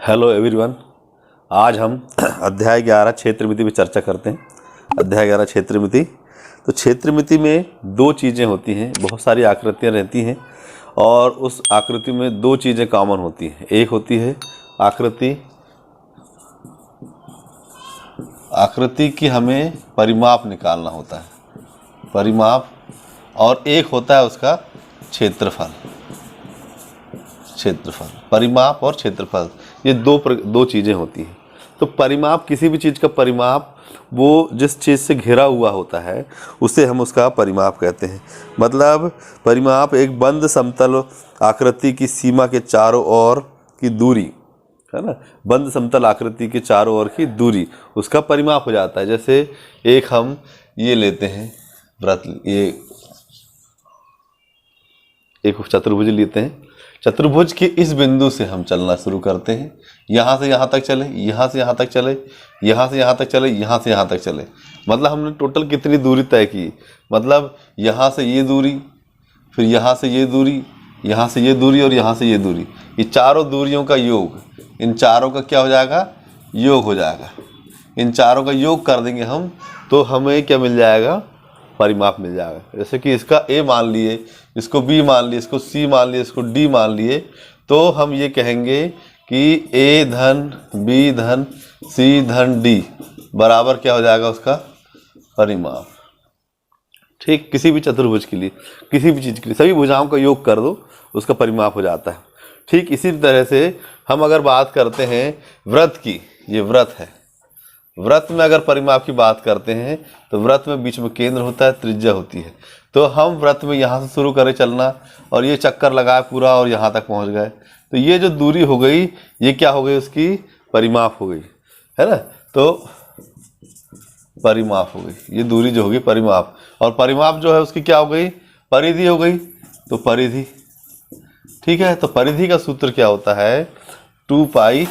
Hello everyone. आज हम अध्याय 11 क्षेत्रमिति में चर्चा करते हैं। अध्याय 11 क्षेत्रमिति। तो क्षेत्रमिति में दो चीज़ें होती हैं, बहुत सारी आकृतियाँ रहती हैं और उस आकृति में दो चीज़ें कॉमन होती हैं। एक होती है आकृति की हमें परिमाप निकालना होता है, परिमाप, और एक होता है उसका क्षेत्रफल। परिमाप और क्षेत्रफल, ये दो चीज़ें होती हैं। तो परिमाप, किसी भी चीज़ का परिमाप वो जिस चीज़ से घिरा हुआ होता है उसे हम उसका परिमाप कहते हैं। मतलब परिमाप एक बंद समतल आकृति की सीमा के चारों ओर की दूरी है ना, बंद समतल आकृति के चारों ओर की दूरी उसका परिमाप हो जाता है। जैसे एक हम ये लेते हैं वृत्त, ये एक चतुर्भुज लेते हैं। चतुर्भुज के इस बिंदु से हम चलना शुरू करते हैं, यहाँ से यहाँ तक चले, यहाँ से यहाँ तक चले, यहाँ से यहाँ तक चले, यहाँ से यहाँ तक चले। मतलब हमने टोटल कितनी दूरी तय की, मतलब यहाँ से ये दूरी, फिर यहाँ से ये दूरी, यहाँ से ये दूरी और यहाँ से ये दूरी, ये चारों दूरियों का योग, इन चारों का क्या हो जाएगा, योग हो जाएगा। इन चारों का योग कर देंगे हम तो हमें क्या मिल जाएगा, परिमाप मिल जाएगा। जैसे कि इसका ए मान लिए, इसको बी मान लिए, इसको सी मान लिए, इसको डी मान लिए, तो हम ये कहेंगे कि ए धन बी धन सी धन डी बराबर क्या हो जाएगा, उसका परिमाप। ठीक, किसी भी चतुर्भुज के लिए, किसी भी चीज़ के लिए सभी भुजाओं का योग कर दो, उसका परिमाप हो जाता है। ठीक इसी तरह से हम अगर बात करते हैं वृत्त की, ये वृत्त है, वृत्त में अगर परिमाप की बात करते हैं तो वृत्त में बीच में केंद्र होता है, त्रिज्या होती है। तो हम वृत्त में यहाँ से शुरू करें चलना और ये चक्कर लगाए पूरा और यहाँ तक पहुँच गए, तो ये जो दूरी हो गई ये क्या हो गई, उसकी परिमाप हो गई, है ना। तो परिमाप हो गई, ये दूरी जो होगी परिमाप, और परिमाप जो है उसकी क्या हो गई, परिधि हो गई। तो परिधि, ठीक है। तो परिधि का सूत्र क्या होता है, 2πr,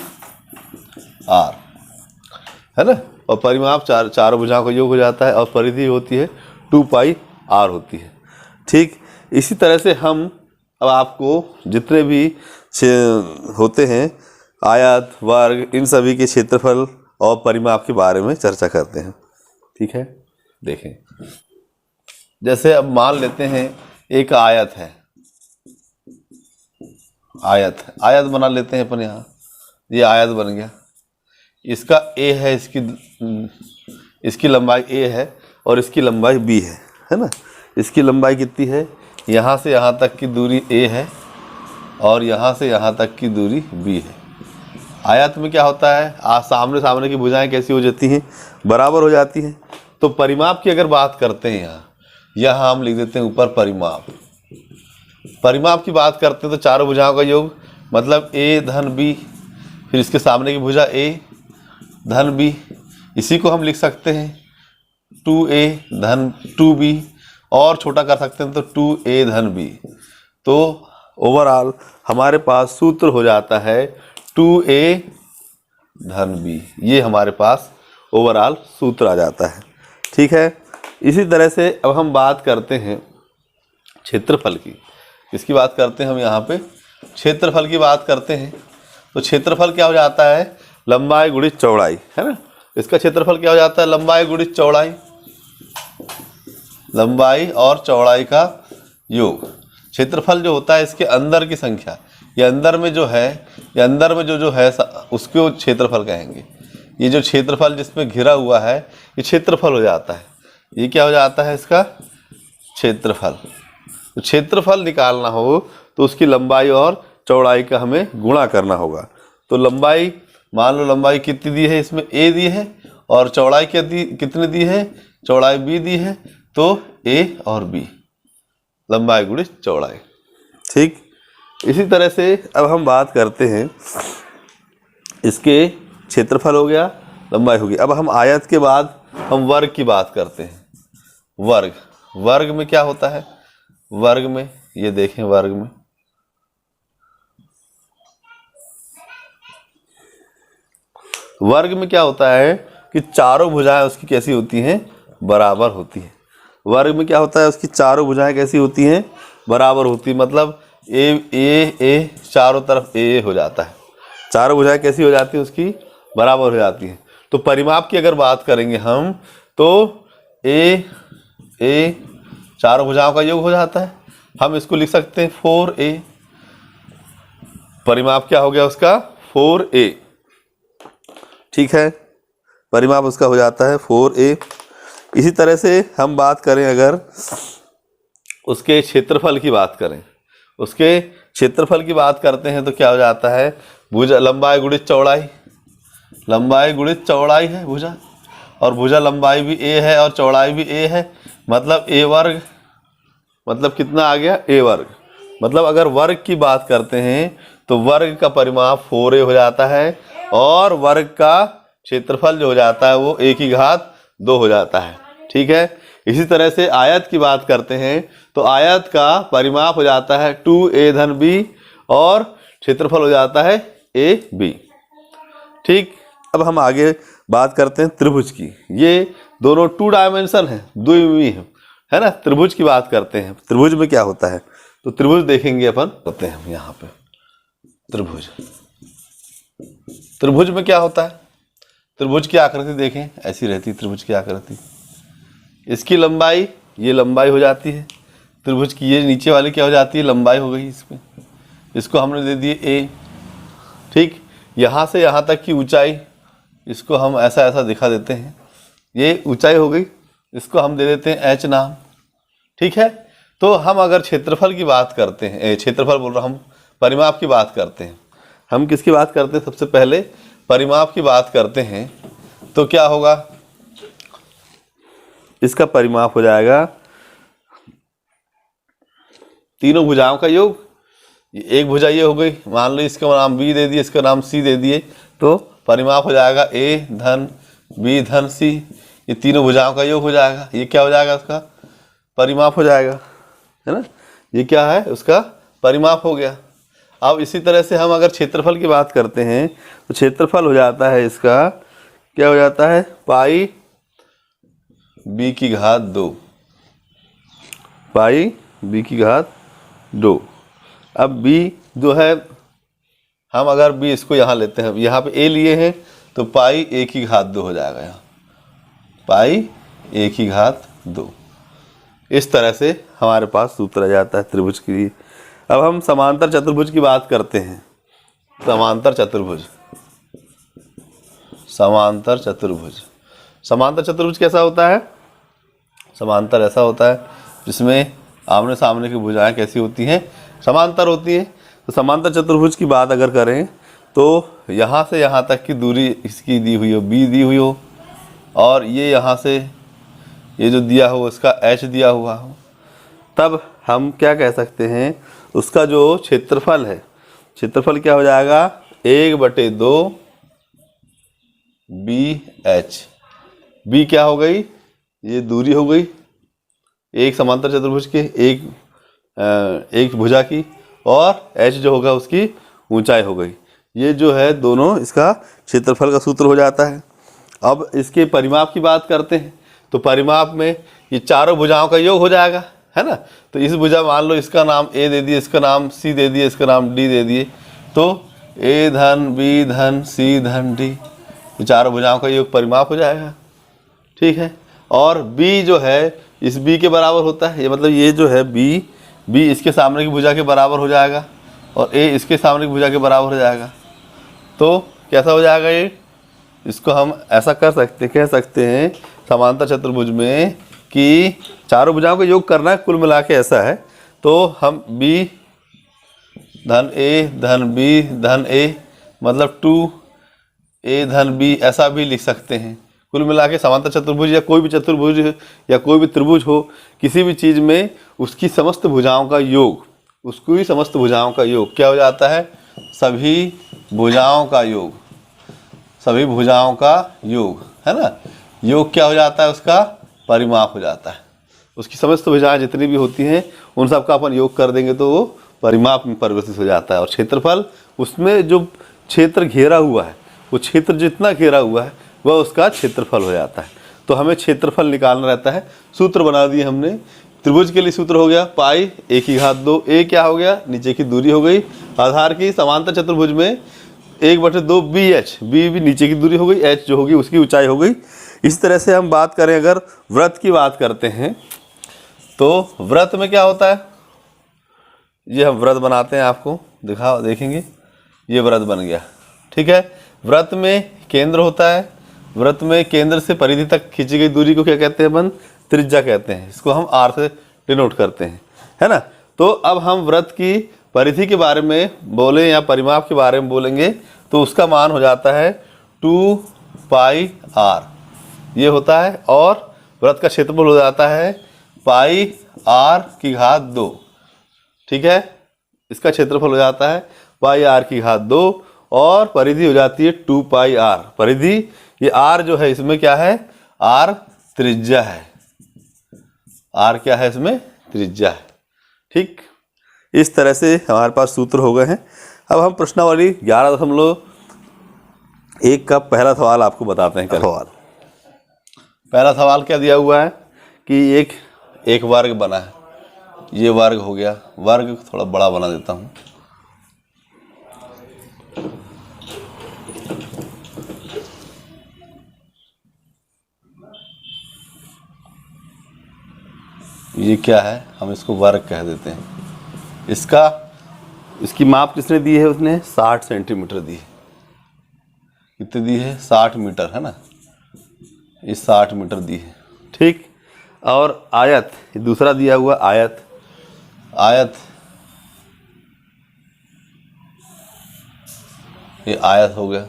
है ना। और परिमाप चारों भुजाओं का योग हो जाता है और परिधि होती है 2πr होती है। ठीक इसी तरह से हम अब आपको जितने भी होते हैं आयत, वर्ग, इन सभी के क्षेत्रफल और परिमाप के बारे में चर्चा करते हैं। ठीक है, देखें। जैसे अब मान लेते हैं एक आयत है, आयत बना लेते हैं अपन यहाँ, ये आयत बन गया। इसका ए है, इसकी लंबाई ए है और इसकी लंबाई बी है ना। इसकी लंबाई कितनी है, यहाँ से यहाँ तक की दूरी ए है और यहाँ से यहाँ तक की दूरी बी है। आयत में क्या होता है, सामने सामने की भुजाएं कैसी हो जाती हैं, बराबर हो जाती हैं। तो परिमाप की अगर बात करते हैं यहाँ हम लिख देते हैं ऊपर परिमाप। परिमाप की बात करते हैं तो चारों भुजाओं का योग, मतलब ए धन बी, फिर इसके सामने की भुजा ए धन बी, इसी को हम लिख सकते हैं 2a धन 2b, और छोटा कर सकते हैं तो 2a धन b। तो ओवरऑल हमारे पास सूत्र हो जाता है 2a धन b, ये हमारे पास ओवरऑल सूत्र आ जाता है। ठीक है। इसी तरह से अब हम बात करते हैं क्षेत्रफल की। इसकी बात करते हैं हम यहाँ पे, क्षेत्रफल की बात करते हैं तो क्षेत्रफल क्या हो जाता है, लंबाई गुणित चौड़ाई, है ना। इसका क्षेत्रफल क्या हो जाता है, लंबाई गुणित चौड़ाई, लंबाई और चौड़ाई का योग। क्षेत्रफल जो होता है इसके अंदर की संख्या, ये अंदर में जो है, ये अंदर में जो है उसको क्षेत्रफल कहेंगे। ये जो क्षेत्रफल जिसमें घिरा हुआ है ये क्षेत्रफल हो जाता है, ये क्या हो जाता है, इसका क्षेत्रफल। तो क्षेत्रफल निकालना हो तो उसकी लंबाई और चौड़ाई का हमें गुणा करना होगा। तो लंबाई, मान लो लंबाई कितनी दी है, इसमें ए दी है, और चौड़ाई कितनी दी है, चौड़ाई बी दी है, तो ए और बी, लंबाई गुणित चौड़ाई। ठीक इसी तरह से अब हम बात करते हैं, इसके क्षेत्रफल हो गया, लंबाई होगी। अब हम आयत के बाद हम वर्ग की बात करते हैं। वर्ग में क्या होता है, वर्ग में ये देखें, वर्ग में क्या होता है कि चारों भुजाएं उसकी कैसी होती हैं, बराबर होती हैं। वर्ग में क्या होता है, उसकी चारों भुजाएं कैसी होती हैं, बराबर होती, मतलब ए चारों तरफ ए हो जाता है। चारों भुजाएं कैसी हो जाती है उसकी, बराबर हो जाती हैं। तो परिमाप की अगर बात करेंगे हम तो ए चारों भुजाओं का योग हो जाता है। हम इसको लिख सकते हैं 4a। परिमाप क्या हो गया उसका, 4a। ठीक है, परिमाप उसका हो जाता है 4a। इसी तरह से हम बात करें अगर उसके क्षेत्रफल की बात करें, उसके क्षेत्रफल की बात करते हैं तो क्या हो जाता है, भुजा लंबाई गुणित चौड़ाई, लंबाई गुणित चौड़ाई है भुजा, और भुजा लंबाई भी a है और चौड़ाई भी a है, मतलब a वर्ग, मतलब कितना आ गया, a वर्ग। मतलब अगर वर्ग की बात करते हैं तो वर्ग का परिमाप 4a हो जाता है, और वर्ग का क्षेत्रफल जो हो जाता है वो a की घात 2 हो जाता है। ठीक है, इसी तरह से आयत की बात करते हैं तो आयत का परिमाप हो जाता है 2a धन b, और क्षेत्रफल हो जाता है ab। ठीक, अब हम आगे बात करते हैं त्रिभुज की। ये दोनों 2 डायमेंशन है, द्विविमीय है ना। त्रिभुज की बात करते हैं, त्रिभुज में क्या होता है, तो त्रिभुज देखेंगे अपन, करते हैं हम यहाँ पे त्रिभुज। त्रिभुज में क्या होता है, त्रिभुज की आकृति देखें, ऐसी रहती त्रिभुज की आकृति। इसकी लंबाई, ये लंबाई हो जाती है त्रिभुज की, ये नीचे वाली क्या हो जाती है, लंबाई हो गई इसमें, इसको हमने दे दिए a। ठीक, यहाँ से यहाँ तक की ऊंचाई, इसको हम ऐसा ऐसा दिखा देते हैं, ये ऊंचाई हो गई, इसको हम दे देते हैं h नाम। ठीक है, तो हम अगर क्षेत्रफल की बात करते हैं, क्षेत्रफल बोल रहा हूँ, हम परिमाप की बात करते हैं। हम किसकी बात करते हैं, सबसे पहले परिमाप की बात करते हैं तो क्या होगा, इसका परिमाप हो जाएगा तीनों भुजाओं का योग। एक भुजा ये हो गई, मान लो इसका नाम b दे दिए, इसका नाम c दे दिए, तो परिमाप हो जाएगा a धन b धन c। ये तीनों भुजाओं का योग हो जाएगा, ये क्या हो जाएगा, उसका परिमाप हो जाएगा, है ना। ये क्या है, उसका परिमाप हो गया। अब इसी तरह से हम अगर क्षेत्रफल की बात करते हैं तो क्षेत्रफल हो जाता है इसका, क्या हो जाता है, पाई b की घात 2, पाई b की घात 2। अब b जो है, हम अगर b इसको यहाँ लेते हैं, यहाँ पे a लिए हैं तो पाई a की घात 2 हो जाएगा, यहाँ पाई a की घात 2। इस तरह से हमारे पास सूत्र आ जाता है त्रिभुज के लिए। अब हम समांतर चतुर्भुज की बात करते हैं। समांतर चतुर्भुज, समांतर चतुर्भुज, समांतर चतुर्भुज कैसा होता है, समांतर ऐसा होता है जिसमें आमने सामने की भुजाएं कैसी होती हैं, समांतर होती हैं। तो समांतर चतुर्भुज की बात अगर करें तो यहाँ से यहाँ तक की दूरी इसकी दी हुई हो, b दी हुई हो, और ये यहाँ से ये जो दिया हो इसका h दिया हुआ हो, तब हम क्या कह सकते हैं, उसका जो क्षेत्रफल है, क्षेत्रफल क्या हो जाएगा, 1/2 BH। b क्या हो गई, ये दूरी हो गई एक समांतर चतुर्भुज के, एक भुजा की, और h जो होगा उसकी ऊंचाई हो गई। ये जो है दोनों इसका क्षेत्रफल का सूत्र हो जाता है। अब इसके परिमाप की बात करते हैं तो परिमाप में ये चारों भुजाओं का योग हो जाएगा, है ना। तो इस भुजा, मान लो इसका नाम a दे दिए, इसका नाम c दे दिए, इसका नाम d दे दिए, तो a धन b धन c धन d, ये चारों भुजाओं का योग परिमाप हो जाएगा। ठीक है, और b जो है इस b के बराबर होता है, ये मतलब ये जो है b इसके सामने की भुजा के बराबर हो जाएगा, और a इसके सामने की भुजा के बराबर हो जाएगा। तो कैसा हो जाएगा ये, इसको हम ऐसा कर सकते, कह सकते हैं समांतर चतुर्भुज में कि चारों भुजाओं का योग करना है, कुल मिला के ऐसा है। तो हम b धन a धन b धन a, मतलब 2a धन b ऐसा भी लिख सकते हैं। कुल मिला के समांतर चतुर्भुज या कोई भी चतुर्भुज या कोई भी त्रिभुज हो, किसी भी चीज़ में उसकी समस्त भुजाओं का योग, उसकी समस्त भुजाओं का योग क्या हो जाता है, सभी भुजाओं का योग, सभी भुजाओं का योग, है ना। योग क्या हो जाता है, उसका परिमाप हो जाता है। उसकी समस्त भुजाएं जितनी भी होती हैं उन सब का अपन योग कर देंगे तो वो परिमाप में परिवर्तित हो जाता है। और क्षेत्रफल, उसमें जो क्षेत्र घेरा हुआ है, वो क्षेत्र जितना घेरा हुआ है वह उसका क्षेत्रफल हो जाता है। तो हमें क्षेत्रफल निकालना रहता है। सूत्र बना दिए हमने। त्रिभुज के लिए सूत्र हो गया पाई a की घात 2, a क्या हो गया, नीचे की दूरी हो गई आधार की। समांतर चतुर्भुज में 1/2 BH, बी भी नीचे की दूरी हो गई, h जो होगी उसकी ऊंचाई हो गई। इस तरह से हम बात करें, अगर वृत्त की बात करते हैं तो वृत्त में क्या होता है, ये हम वृत्त बनाते हैं, आपको देखेंगे ये वृत्त बन गया, ठीक है। वृत्त में केंद्र होता है, वृत्त में केंद्र से परिधि तक खींची गई दूरी को क्या कहते हैं अपन, त्रिज्या कहते हैं। इसको हम r से डिनोट करते हैं, है ना। तो अब हम वृत्त की परिधि के बारे में बोलें या परिमाप के बारे में बोलेंगे तो उसका मान हो जाता है 2πr, ये होता है। और वृत्त का क्षेत्रफल हो जाता है πr², ठीक है। इसका क्षेत्रफल हो जाता है πr², और परिधि हो जाती है 2πr। परिधि, ये r जो है इसमें क्या है, r त्रिज्या है, r क्या है इसमें, त्रिज्या है, ठीक। इस तरह से हमारे पास सूत्र हो गए हैं। अब हम प्रश्नावली 11.1 का पहला सवाल आपको बताते हैं। सवाल, पहला सवाल क्या दिया हुआ है कि एक वर्ग बना है, ये वर्ग हो गया, वर्ग थोड़ा बड़ा बना देता हूँ, ये क्या है, हम इसको वर्ग कह देते हैं। इसकी माप किसने दी है, उसने 60 सेंटीमीटर दी है। कितनी दी है, 60 मीटर, है ना, ये 60 मीटर दी है, ठीक। और आयत, ये दूसरा दिया हुआ आयत, ये आयत हो गया,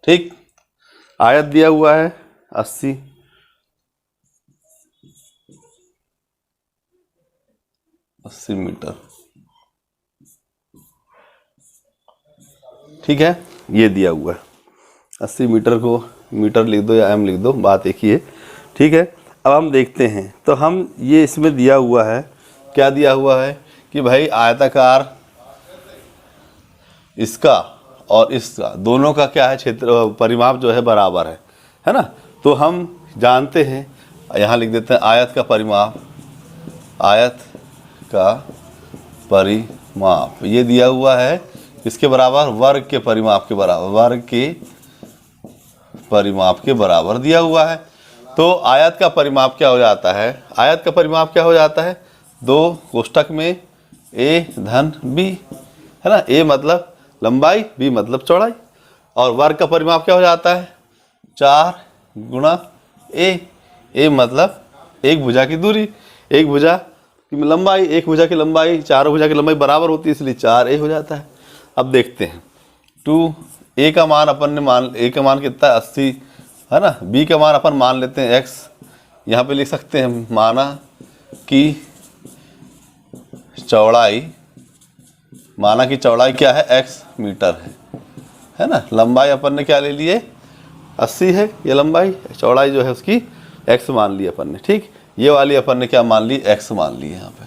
ठीक। आयत दिया हुआ है 80, मीटर, ठीक है। ये दिया हुआ है 80 मीटर, को मीटर लिख दो या एम लिख दो, बात एक ही है, ठीक है। अब हम देखते हैं, तो हम ये इसमें दिया हुआ है, क्या दिया हुआ है कि भाई आयताकार इसका और इसका दोनों का क्या है, क्षेत्र परिमाप जो है बराबर है ना। तो हम जानते हैं, यहाँ लिख देते हैं आयत का परिमाप, आयत का परिमाप ये दिया हुआ है किसके बराबर, वर्ग के परिमाप के बराबर, वर्ग के परिमाप के बराबर दिया हुआ है। तो आयत का परिमाप क्या हो जाता है, आयत का परिमाप क्या हो जाता है, 2 कोष्ठक में a धन b, है ना। a मतलब लंबाई, b मतलब चौड़ाई, और वर्ग का परिमाप क्या हो जाता है 4 गुणा a, a मतलब एक भुजा की दूरी, एक भुजा की लंबाई, एक भुजा की लंबाई, चारों भुजा की लंबाई बराबर होती है, इसलिए 4a हो जाता है। अब देखते हैं, 2a का मान अपन ने a का मान कितना है 80, है ना। b का मान अपन मान लेते हैं x, यहाँ पे लिख सकते हैं माना कि चौड़ाई, क्या है x मीटर है ना। लंबाई अपन ने क्या ले लिए 80 है, ये लंबाई, चौड़ाई जो है उसकी x मान ली अपन ने, ठीक। ये वाली अपन ने क्या मान ली, x मान ली यहाँ पे,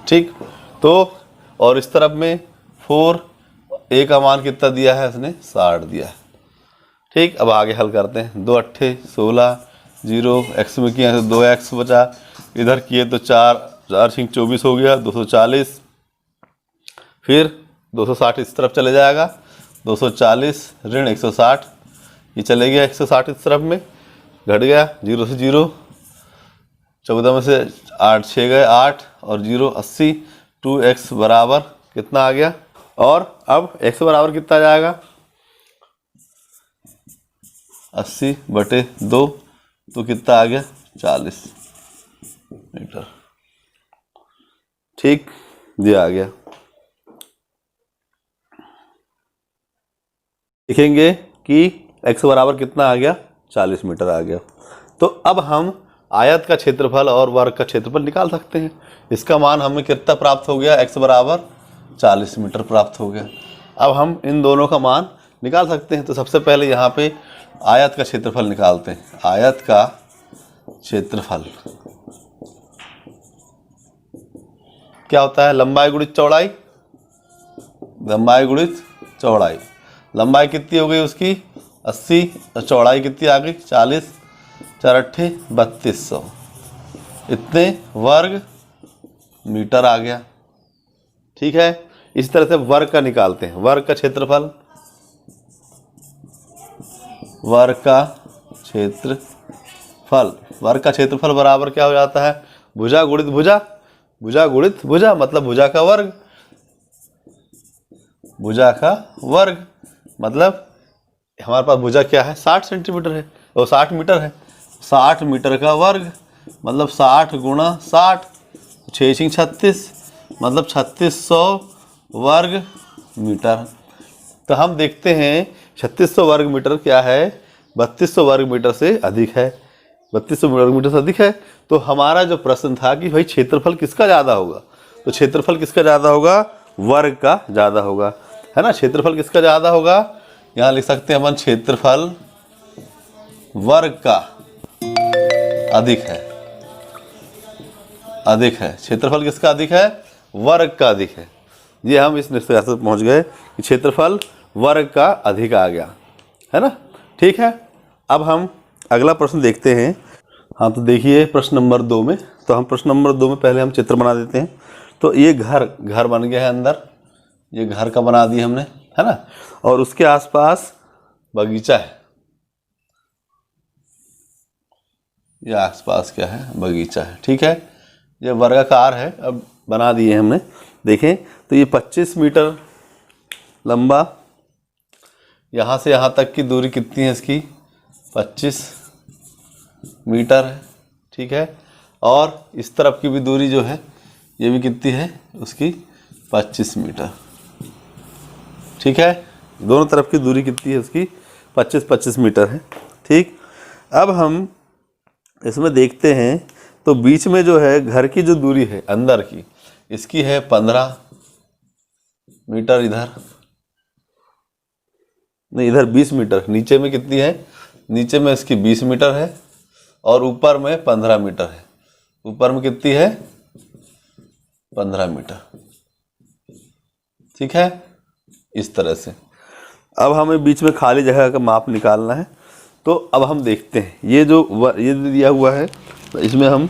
ठीक। तो और इस तरफ में 4a का मान कितना दिया है उसने 60 दिया है, ठीक। अब आगे हल करते हैं, 2 अट्ठे 16, 0 x में किया तो 2x बचा, इधर किए तो 4 4 24 हो गया 240, फिर 260 इस तरफ चले जाएगा, 240 ऋण 160, ये चले गया 160 इस तरफ में, घट गया 0 से 0, 14 में से 8 6 गए 8 और 0 80, 2x बराबर कितना आ गया, और अब x बराबर कितना आ जाएगा 80/2, तो कितना आ गया 40 मीटर, ठीक। ये आ गया, लिखेंगे कि x बराबर कितना आ गया 40 मीटर आ गया। तो अब हम आयत का क्षेत्रफल और वर्ग का क्षेत्रफल निकाल सकते हैं। इसका मान हमें कितना प्राप्त हो गया, x बराबर 40 मीटर प्राप्त हो गया। अब हम इन दोनों का मान निकाल सकते हैं। तो सबसे पहले यहाँ पे आयत का क्षेत्रफल निकालते हैं। आयत का क्षेत्रफल क्या होता है, लंबाई गुणित चौड़ाई, लंबाई गुणित चौड़ाई। लंबाई कितनी हो गई उसकी 80 और चौड़ाई कितनी आ गई 40, 4 अट्ठे 3200, इतने वर्ग मीटर आ गया, ठीक है। इस तरह से वर्ग का निकालते हैं, वर्ग का क्षेत्रफल, वर्ग का क्षेत्रफल, वर्ग का क्षेत्रफल बराबर क्या हो जाता है, भुजा गुणित भुजा, भुजा गुणित भुजा मतलब भुजा का वर्ग, भुजा का वर्ग मतलब हमारे पास भुजा क्या है 60 सेंटीमीटर है और 60 मीटर है, 60 मीटर का वर्ग मतलब 60 गुणा 60, 6 36 मतलब 3600 वर्ग मीटर। तो हम देखते हैं 3600 वर्ग मीटर क्या है, 3200 वर्ग मीटर से अधिक है, 3200 वर्ग मीटर से अधिक है। तो हमारा जो प्रश्न था कि भाई क्षेत्रफल किसका ज़्यादा होगा, तो क्षेत्रफल किसका ज़्यादा होगा, वर्ग का ज़्यादा होगा, है ना। क्षेत्रफल किसका ज़्यादा होगा, यहाँ लिख सकते हैं अपन क्षेत्रफल वर्ग का अधिक है, अधिक है, क्षेत्रफल किसका अधिक है, वर्ग का अधिक है। ये हम इस निष्कर्ष पर पहुँच गए कि क्षेत्रफल वर्ग का अधिक आ गया, है ना। ठीक है, अब हम अगला प्रश्न देखते हैं। हाँ तो देखिए प्रश्न नंबर 2 में, तो हम प्रश्न नंबर 2 में पहले हम चित्र बना देते हैं। तो ये घर बन गया है अंदर, ये घर का बना दिया हमने, है ना, और उसके आसपास बगीचा है, ये आसपास क्या है, बगीचा है, ठीक है। ये वर्गाकार है, अब बना दिए हमने। देखें तो ये 25 मीटर लंबा, यहाँ से यहाँ तक की दूरी कितनी है इसकी, 25 मीटर है, ठीक है। और इस तरफ की भी दूरी जो है ये भी कितनी है उसकी, 25 मीटर, ठीक है। दोनों तरफ की दूरी कितनी है उसकी, 25-25 मीटर है, ठीक। अब हम इसमें देखते हैं तो बीच में जो है घर की जो दूरी है अंदर की, इसकी है 15 मीटर, इधर नहीं, इधर 20 मीटर, नीचे में कितनी है, नीचे में इसकी 20 मीटर है और ऊपर में 15 मीटर है, ऊपर में कितनी है 15 मीटर, ठीक है। इस तरह से अब हमें बीच में खाली जगह का माप निकालना है। तो अब हम देखते हैं ये ये दिया हुआ है, तो इसमें हम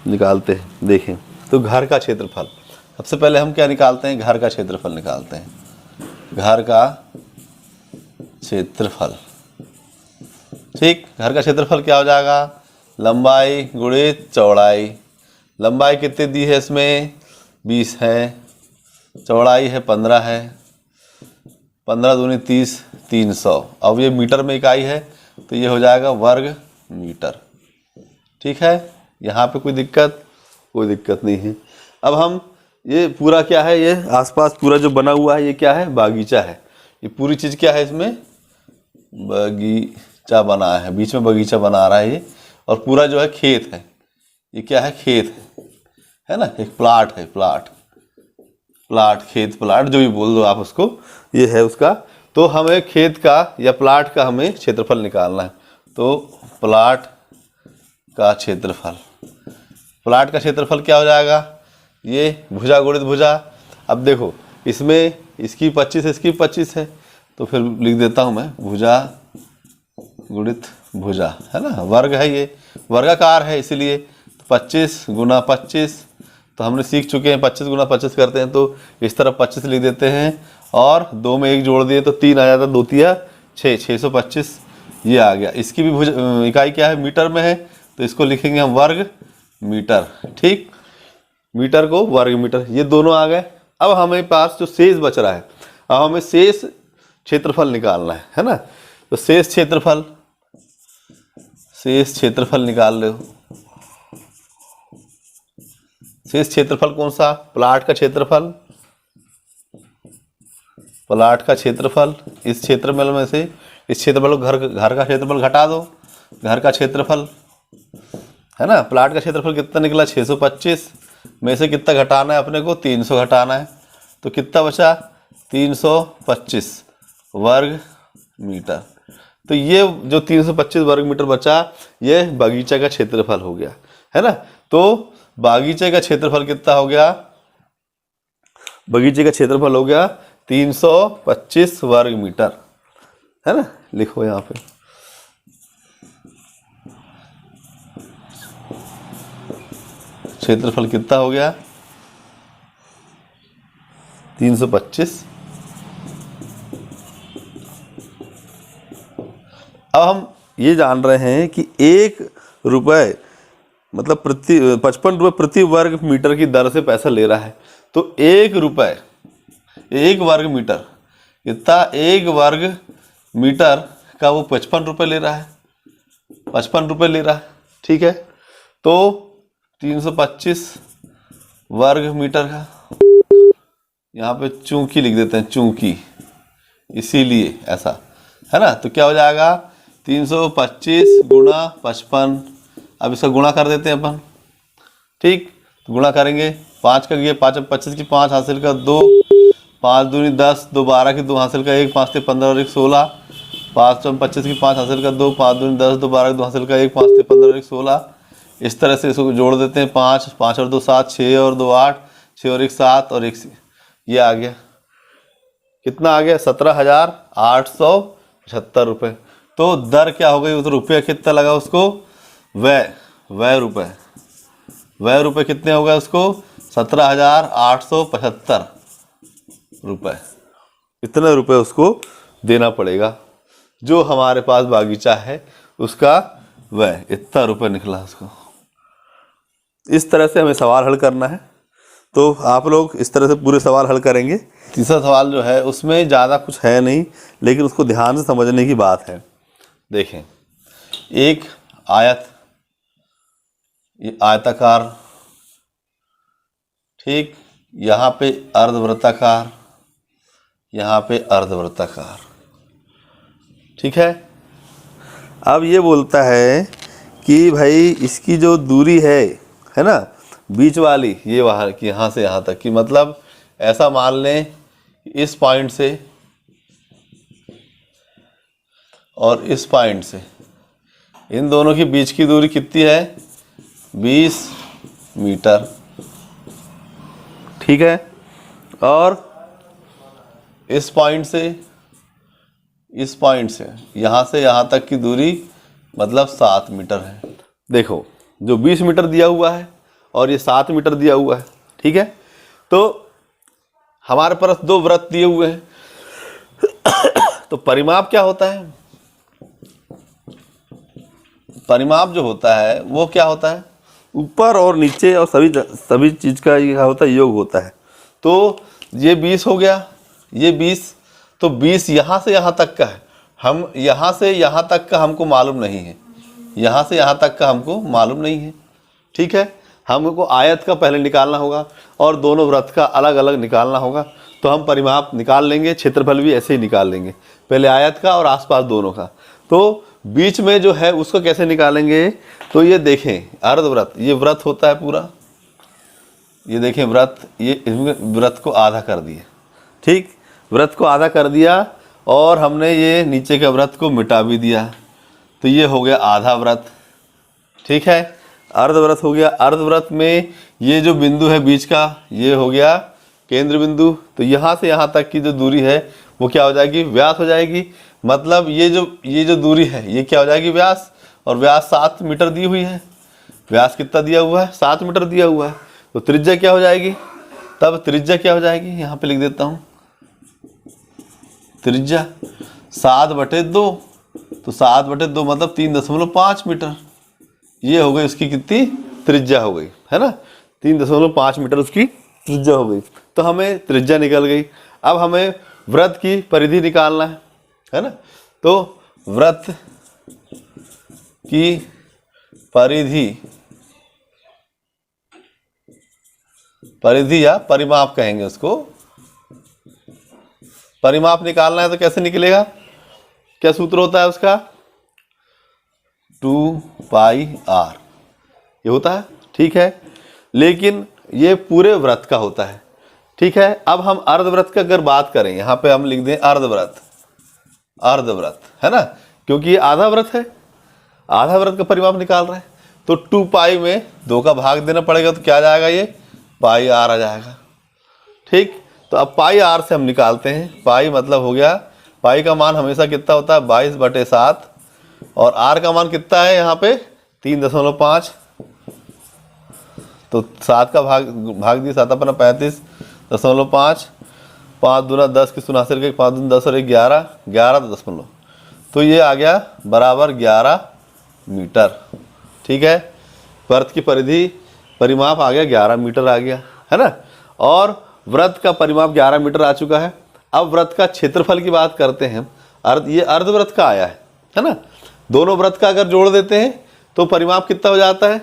निकालते हैं। देखें तो घर का क्षेत्रफल, सबसे पहले हम क्या निकालते हैं, घर का क्षेत्रफल निकालते हैं, घर का क्षेत्रफल, ठीक। घर का क्षेत्रफल क्या हो जाएगा, लंबाई गुणित चौड़ाई, लंबाई कितनी दी है इसमें 20 है, चौड़ाई है 15 है, 15 दूनी 30, 300। अब ये मीटर में इकाई है तो ये हो जाएगा वर्ग मीटर, ठीक है। यहाँ पे कोई दिक्कत नहीं है। अब हम ये पूरा क्या है, ये आसपास पूरा जो बना हुआ है ये क्या है, बागीचा है। ये पूरी चीज़ क्या है, इसमें बगीचा बना है, बीच में बगीचा बना रहा है ये, और पूरा जो है खेत है, ये क्या है, खेत है ना, एक प्लाट है, प्लाट खेत प्लाट जो भी बोल दो आप उसको, ये है उसका। तो हमें खेत का या प्लाट का हमें क्षेत्रफल निकालना है। तो प्लाट का क्षेत्रफल, प्लाट का क्षेत्रफल क्या हो जाएगा, ये भुजा गुणित भुजा। अब देखो इसमें इसकी 25 इसकी 25 है, तो फिर लिख देता हूँ मैं भुजा गुणित भुजा, है ना, वर्ग है, ये वर्गाकार है इसीलिए 25 गुना 25। तो हमने सीख चुके हैं 25 गुना 25 करते हैं, तो इस तरफ 25 लिख देते हैं और 2 में 1 जोड़ दिए तो 3 आ जाता, 2 तिया 6, 625 ये आ गया। इसकी भी इकाई क्या है, मीटर में है, तो इसको लिखेंगे हम वर्ग मीटर, ठीक। मीटर को वर्ग मीटर, ये दोनों आ गए। अब हमें पास जो शेष बच रहा है, अब हमें शेष क्षेत्रफल निकालना है ना। तो शेष क्षेत्रफल निकाल लो। शेष क्षेत्रफल कौन सा, प्लाट का क्षेत्रफल, प्लाट का क्षेत्रफल। इस क्षेत्रफल में से इस क्षेत्रफल को घर का क्षेत्रफल घटा दो, घर का क्षेत्रफल है ना। प्लाट का क्षेत्रफल कितना निकला 625 में से कितना घटाना है अपने को, 300 घटाना है, तो कितना बचा 325 वर्ग मीटर। तो ये जो 325 वर्ग मीटर बचा ये बगीचे का क्षेत्रफल हो गया, है ना। तो बागीचे का क्षेत्रफल कितना हो गया, बगीचे का क्षेत्रफल हो गया 325 वर्ग मीटर, है ना। लिखो यहाँ पे क्षेत्रफल कितना हो गया 325। अब हम ये जान रहे हैं कि 1 रुपये मतलब 55 रुपये प्रति वर्ग मीटर की दर से पैसा ले रहा है। तो 1 रुपये 1 वर्ग मीटर, इतना 1 वर्ग मीटर का वो 55 रुपये ले रहा है, 55 रुपये ले रहा है। ठीक है, तो 325 वर्ग मीटर का, यहाँ पे चूंकि लिख देते हैं, चूंकि, इसीलिए ऐसा है ना। तो क्या हो जाएगा 325 गुणा 55। अब इसका गुणा कर देते हैं अपन। ठीक, तो गुणा करेंगे, 5 का ये 5 25 की 5 हासिल का 2, 5 दूनी 10, 2 12 की 2 हासिल का 1, 5 से 15 और 1 16, 5 25 की 5 हासिल का 2, 5 दूनी 10, 2 12 की 2 हासिल का 1, 5 से 15 और 1 16। इस तरह से इसको जोड़ देते हैं, 5 5 और 2 7, 6 और 2 8, 6 और 1 7 और 1 ये आ गया। कितना आ गया? 17,875 रुपये। तो दर क्या हो गई? उस रुपये कितना लगा उसको? वह रुपये कितने हो गए उसको? 17,875 रुपये। इतने रुपये उसको देना पड़ेगा। जो हमारे पास बागीचा है उसका वह इतना रुपये निकला उसको। इस तरह से हमें सवाल हल करना है। तो आप लोग इस तरह से पूरे सवाल हल करेंगे। तीसरा सवाल जो है उसमें ज़्यादा कुछ है नहीं, लेकिन उसको ध्यान से समझने की बात है। देखें, एक आयत, ये आयताकार, ठीक, यहाँ पे अर्धवृत्ताकार, यहाँ पे अर्धवृत्ताकार, ठीक है। अब ये बोलता है कि भाई इसकी जो दूरी है ना, बीच वाली, ये वहाँ की, यहाँ से यहाँ तक की, मतलब ऐसा मान लें इस पॉइंट से और इस पॉइंट से इन दोनों के बीच की दूरी कितनी है? 20 मीटर, ठीक है। और इस पॉइंट से यहाँ से यहाँ तक की दूरी मतलब 7 मीटर है। देखो, जो 20 मीटर दिया हुआ है और ये 7 मीटर दिया हुआ है, ठीक है। तो हमारे पास 2 वृत्त दिए हुए हैं। तो परिमाप क्या होता है? परिमाप जो होता है वो क्या होता है? ऊपर और नीचे और सभी चीज़ का ये होता है, योग होता है। तो ये 20 हो गया, ये 20, तो 20 यहाँ से यहाँ तक का है। हम यहाँ से यहाँ तक का हमको मालूम नहीं है, यहाँ से यहाँ तक का हमको मालूम नहीं है, ठीक है। हमको आयत का पहले निकालना होगा और दोनों वृत्त का अलग अलग निकालना होगा। तो हम परिमाप निकाल लेंगे, क्षेत्रफल भी ऐसे ही निकाल लेंगे, पहले आयत का और आसपास दोनों का। तो बीच में जो है उसको कैसे निकालेंगे? तो ये देखें, अर्धवृत्त, ये वृत्त होता है पूरा, ये देखें वृत्त, ये वृत्त को आधा कर दिया, ठीक, वृत्त को आधा कर दिया और हमने ये नीचे के वृत्त को मिटा भी दिया। तो ये हो गया आधा वृत्त, ठीक है। अर्धवृत्त हो गया। अर्धवृत्त में ये जो बिंदु है बीच का, ये हो गया केंद्र बिंदु। तो यहाँ से यहाँ तक की जो दूरी है वो क्या हो जाएगी? व्यास हो जाएगी। मतलब ये जो दूरी है ये क्या हो जाएगी? व्यास। और व्यास 7 मीटर दी हुई है। व्यास कितना दिया हुआ है? 7 मीटर दिया हुआ है। तो त्रिज्या क्या हो जाएगी? तब त्रिज्या क्या हो जाएगी? यहाँ पे लिख देता हूँ, त्रिज्या 7/2। तो 7/2 मतलब 3.5 मीटर। ये हो गई उसकी कितनी? त्रिज्या हो गई, है ना। 3.5 मीटर उसकी त्रिज्या हो गई। तो हमें त्रिज्या निकल गई। अब हमें वृत्त की परिधि निकालना है ना। तो वृत्त की परिधि या परिमाप कहेंगे उसको। परिमाप निकालना है तो कैसे निकलेगा? क्या सूत्र होता है उसका? 2πr ये होता है, ठीक है। लेकिन ये पूरे वृत्त का होता है, ठीक है। अब हम अर्धवृत्त का अगर बात करें, यहाँ पे हम लिख दें अर्धवृत्त, है ना, क्योंकि ये आधा वृत्त है, आधा वृत्त का परिमाप निकाल रहा है। तो 2π में 2 का भाग देना पड़ेगा, तो क्या आ जाएगा? ये πr आ जाएगा, ठीक। तो अब πr से हम निकालते हैं। पाई मतलब हो गया, पाई का मान हमेशा कितना होता है? 22/7। और r का मान कितना है यहाँ पे? 3.5। तो 7 का भाग दिए, 7 अपना 35.5। 5 दूना 10 की शून्य हासिल करके 5 दूना 10 और 1 11, 11.5, तो ये आ गया बराबर 11 मीटर। ठीक है, वृत्त की परिधि परिमाप आ गया 11 मीटर आ गया, है ना। और वृत्त का परिमाप 11 मीटर आ चुका है। अब वृत्त का क्षेत्रफल की बात करते हैं। ये अर्धवृत्त का आया है ना। दोनों वृत्त का अगर जोड़ देते हैं तो परिमाप कितना हो जाता है,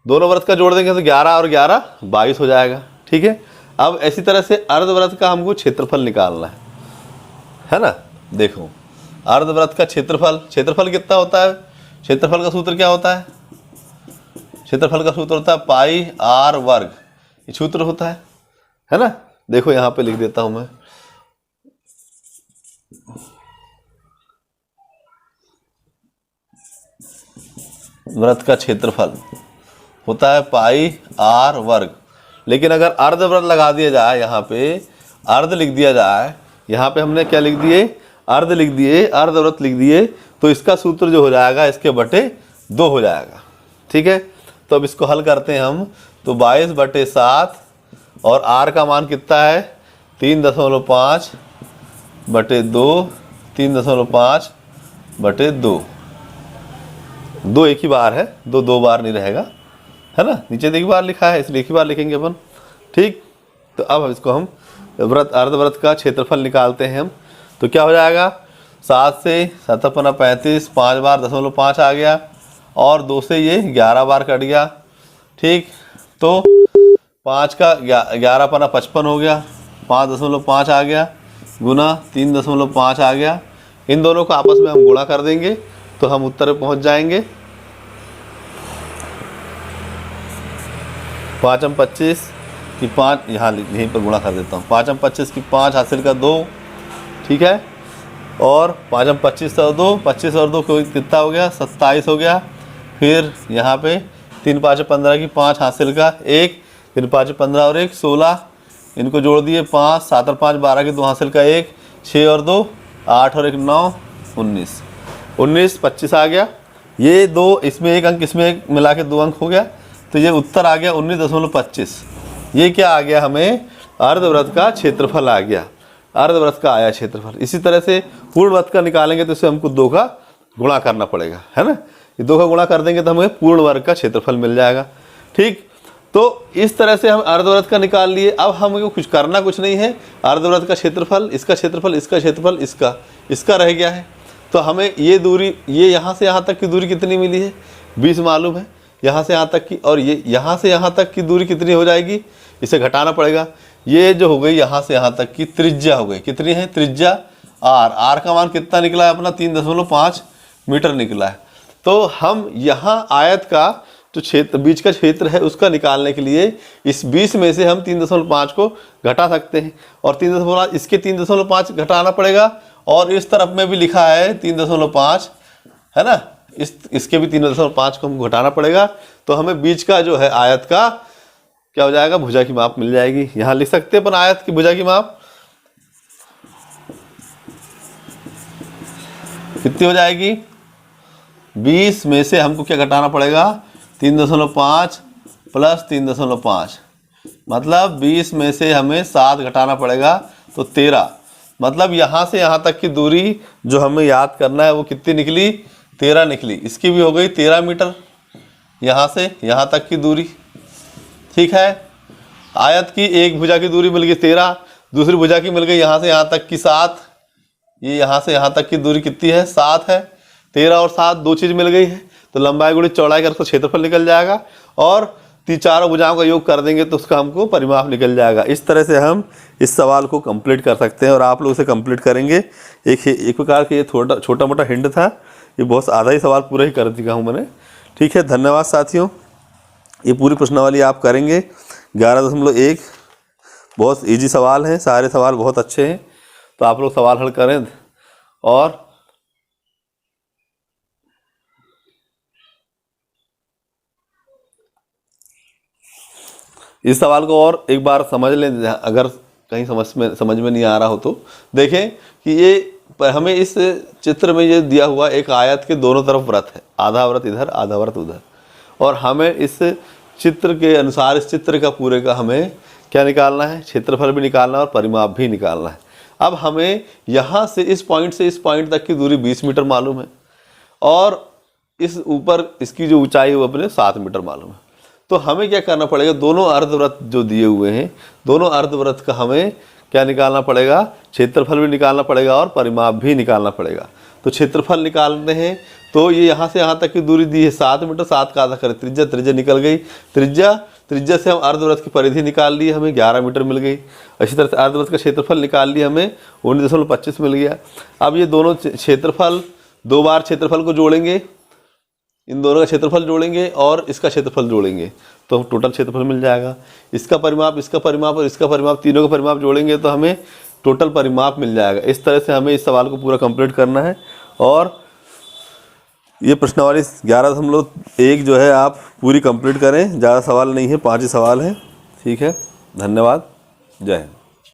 दोनों वृत्त का जोड़ देंगे तो 11 और 11 22 हो जाएगा। ठीक है, अब इसी तरह से अर्धवृत्त का हमको क्षेत्रफल निकालना है ना। देखो अर्धवृत्त का क्षेत्रफल कितना होता है, क्षेत्रफल का सूत्र क्या होता है, क्षेत्रफल का सूत्र होता है पाई r वर्ग, ये सूत्र होता है ना। देखो यहाँ पे लिख देता हूं मैं, वृत्त का क्षेत्रफल होता है पाई r वर्ग। लेकिन अगर अर्धवृत्त लगा दिया जाए, यहाँ पे अर्ध लिख दिया जाए, यहाँ पे हमने क्या लिख दिए, अर्ध लिख दिए, अर्धवृत्त लिख दिए, तो इसका सूत्र जो हो जाएगा इसके बटे 2 हो जाएगा। ठीक है, तो अब इसको हल करते हैं हम, तो 22/7 और r का मान कितना है 3.5 बटे 2, 3.5 बटे 2, 2 एक ही बार है, 2 बार नहीं रहेगा, है ना। नीचे एक बार लिखा है इसलिए एक ही बार लिखेंगे अपन। ठीक, तो अब इसको हम अर्धवृत्त का क्षेत्रफल निकालते हैं हम, तो क्या हो जाएगा 7 से 7 पन्ना 35, 5 बार 0.5 आ गया, और 2 से ये 11 बार कट गया। ठीक, तो 5 का 11 पन्ना 55 हो गया, 5.5 आ गया, गुना 3.5 आ गया। इन दोनों को आपस में हम गुणा कर देंगे तो हम उत्तर पे पहुंच जाएंगे। 5 हम 25 की 5, यहाँ यहीं पर गुणा कर देता हूँ, 5 हम 25 की 5 हासिल का 2। ठीक है, और 5 हम 25 और 2, 25 और 2 कितना हो गया 27 हो गया। फिर यहाँ पे 3 5 15 की 5 हासिल का 1, 3 5 15 और 1 16, इनको जोड़ दिए 5, 7 और 5 12 की 2 हासिल का 1, 6 और 2 8 और 1 9, 19, 25 आ गया। ये 2 इसमें 1 अंक, इसमें 1 मिला के 2 अंक हो गया, तो ये उत्तर आ गया 19.25। ये क्या आ गया, हमें अर्धवृत्त का क्षेत्रफल आ गया, अर्धवृत्त का आया क्षेत्रफल। इसी तरह से पूर्ण वृत्त का निकालेंगे तो इसे हमको 2 का गुणा करना पड़ेगा, है ना। ये 2 का गुणा कर देंगे तो हमें पूर्ण वर्ग का क्षेत्रफल मिल जाएगा। ठीक, तो इस तरह से हम अर्धवृत्त का निकाल लिए। अब हमको कुछ करना कुछ नहीं है, अर्धवृत्त का क्षेत्रफल, इसका क्षेत्रफल, इसका क्षेत्रफल, इसका रह गया है। तो हमें ये दूरी, ये यहाँ से यहाँ तक की दूरी कितनी मिली है 20 मालूम है, यहाँ से यहाँ तक की, और ये यहाँ से यहाँ तक की दूरी कितनी हो जाएगी, इसे घटाना पड़ेगा। ये जो हो गई यहाँ से यहाँ तक की त्रिज्या हो गई, कितनी है त्रिज्या r का मान कितना निकला है अपना 3.5 मीटर निकला है। तो हम यहाँ आयत का जो क्षेत्र, बीच का क्षेत्र है, उसका निकालने के लिए इस 20 में से हम 3.5 को घटा सकते हैं, और 3.5 इसके 3.5 घटाना पड़ेगा, और इस तरफ में भी लिखा है 3.5, है ना, इसके भी 3.5 को हम घटाना पड़ेगा। तो हमें बीच का जो है आयत का क्या हो जाएगा, भुजा की माप मिल जाएगी। यहाँ लिख सकते हैं अपन आयत की भुजा की माप कितनी हो जाएगी, 20 में से हमको क्या घटाना पड़ेगा 3.5 प्लस 3.5, मतलब 20 में से हमें 7 घटाना पड़ेगा तो 13। मतलब यहाँ से यहाँ तक की दूरी जो हमें याद करना है वो कितनी निकली, 13 निकली। इसकी भी हो गई 13 मीटर, यहाँ से यहाँ तक की दूरी। ठीक है, आयत की एक भुजा की दूरी मिल गई 13, दूसरी भुजा की मिल गई यहाँ से यहाँ तक की 7, ये यहाँ से यहाँ तक की दूरी कितनी है 7 है। 13 और 7 दो चीज़ मिल गई है, तो लंबाई गुणित चौड़ाई का क्षेत्रफल निकल जाएगा, और चारों भुजाओं का योग कर देंगे तो उसका हमको परिमाप निकल जाएगा। इस तरह से हम इस सवाल को कंप्लीट कर सकते हैं, और आप लोग इसे कंप्लीट करेंगे। एक प्रकार के ये छोटा मोटा हिंट था, ये बहुत आधा ही सवाल पूरा ही कर दिया हूँ मैंने। ठीक है, धन्यवाद साथियों। ये पूरी प्रश्नावली आप करेंगे 11.1, बहुत इजी सवाल हैं, सारे सवाल बहुत अच्छे हैं, तो आप लोग सवाल हल करें। और इस सवाल को और एक बार समझ लें, अगर कहीं समझ में नहीं आ रहा हो तो देखें कि ये हमें इस चित्र में ये दिया हुआ एक आयत के दोनों तरफ वृत्त है, आधा वृत्त इधर आधा वृत्त उधर, और हमें इस चित्र के अनुसार इस चित्र का पूरे का हमें क्या निकालना है, क्षेत्रफल भी निकालना है और परिमाप भी निकालना है। अब हमें यहाँ से इस पॉइंट तक की दूरी 20 मीटर मालूम है और इस ऊपर इसकी जो ऊंचाई है वो अपने 7 मीटर मालूम है। तो हमें क्या करना पड़ेगा, दोनों अर्धवृत्त जो दिए हुए हैं, दोनों अर्धवृत्त का हमें क्या निकालना पड़ेगा, क्षेत्रफल भी निकालना पड़ेगा और परिमाप भी निकालना पड़ेगा। तो क्षेत्रफल निकालते हैं तो ये यहाँ से यहाँ तक की दूरी दी है 7 मीटर, 7 का आधा करें त्रिज्या निकल गई, त्रिज्या से हम अर्धवृत्त की परिधि निकाल ली, हमें 11 मीटर मिल गई। इसी तरह से अर्धवृत्त का क्षेत्रफल निकाल लिया, हमें 19.25 मिल गया। अब ये दोनों क्षेत्रफल, 2 बार क्षेत्रफल को जोड़ेंगे, इन दोनों का क्षेत्रफल जोड़ेंगे और इसका क्षेत्रफल जोड़ेंगे तो टोटल क्षेत्रफल मिल जाएगा। इसका परिमाप और इसका परिमाप, तीनों का परिमाप जोड़ेंगे तो हमें टोटल परिमाप मिल जाएगा। इस तरह से हमें इस सवाल को पूरा कंप्लीट करना है और ये प्रश्नावली 11.1 जो है आप पूरी कंप्लीट करें। ज़्यादा सवाल नहीं है, 5 ही सवाल है। ठीक है, धन्यवाद, जय हिंद।